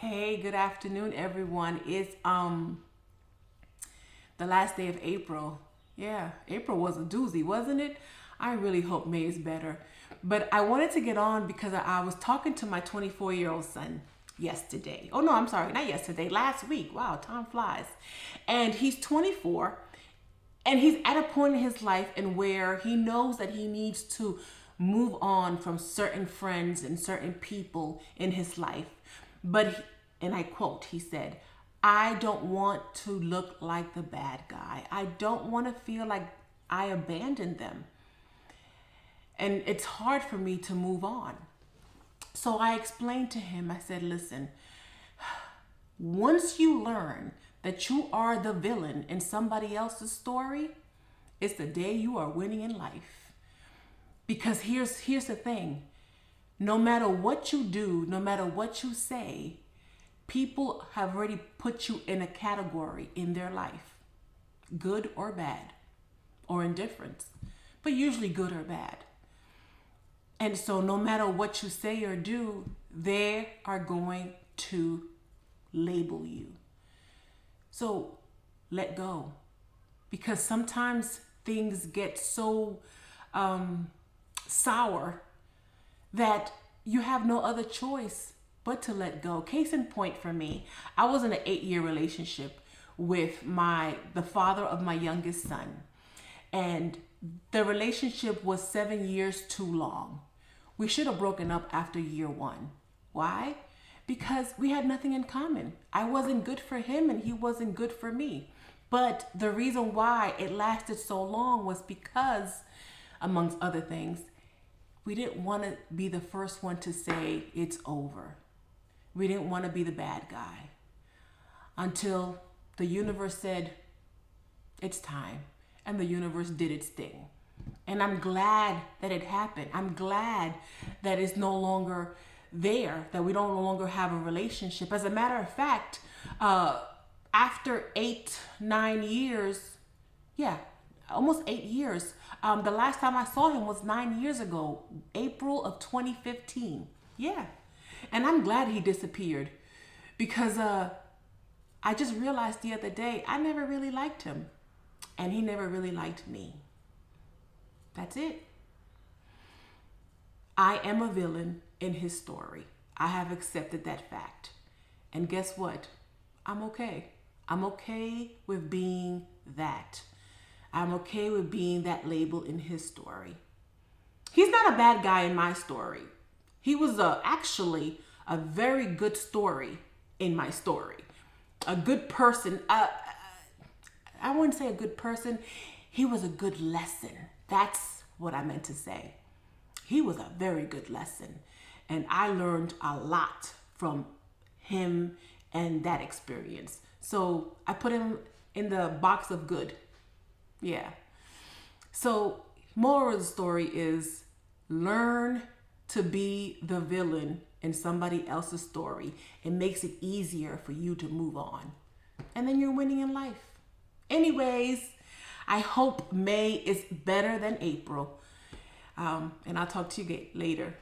Hey, good afternoon, everyone. It's the last day of April. Yeah, April was a doozy, wasn't it? I really hope May is better. But I wanted to get on because I was talking to my 24-year-old son yesterday. Oh no, I'm sorry, not yesterday, last week. Wow, time flies. And he's 24 and he's at a point in his life and where he knows that he needs to move on from certain friends and certain people in his life. And I quote, he said, I don't want to look like the bad guy. I don't want to feel like I abandoned them. And it's hard for me to move on. So I explained to him, I said, listen, once you learn that you are the villain in somebody else's story, it's the day you are winning in life. Because here's the thing. No matter what you do, no matter what you say, people have already put you in a category in their life, good or bad, or indifference, but usually good or bad. And so no matter what you say or do, they are going to label you. So let go. Because sometimes things get so sour that you have no other choice but to let go. Case in point for me, I was in an 8-year relationship with the father of my youngest son. And the relationship was 7 years too long. We should have broken up after year 1. Why? Because we had nothing in common. I wasn't good for him and he wasn't good for me. But the reason why it lasted so long was because, amongst other things, we didn't want to be the first one to say it's over. We didn't want to be the bad guy until the universe said it's time, and the universe did its thing. And I'm glad that it happened. I'm glad that it's no longer there, that we don't no longer have a relationship. As a matter of fact, after 8-9 years, yeah, almost 8 years, the last time I saw him was 9 years ago, April of 2015. Yeah. And I'm glad he disappeared because I just realized the other day I never really liked him and he never really liked me. That's it. I am a villain in his story. I have accepted that fact. And guess what? I'm okay. I'm okay with being that. I'm okay with being that label in his story. He's not a bad guy in my story. He was actually a very good story in my story. A good person. I wouldn't say a good person. He was a good lesson. That's what I meant to say. He was a very good lesson. And I learned a lot from him and that experience. So I put him in the box of good. Yeah. So moral of the story is learn to be the villain in somebody else's story. It makes it easier for you to move on. And then you're winning in life. Anyways, I hope May is better than April. And I'll talk to you later.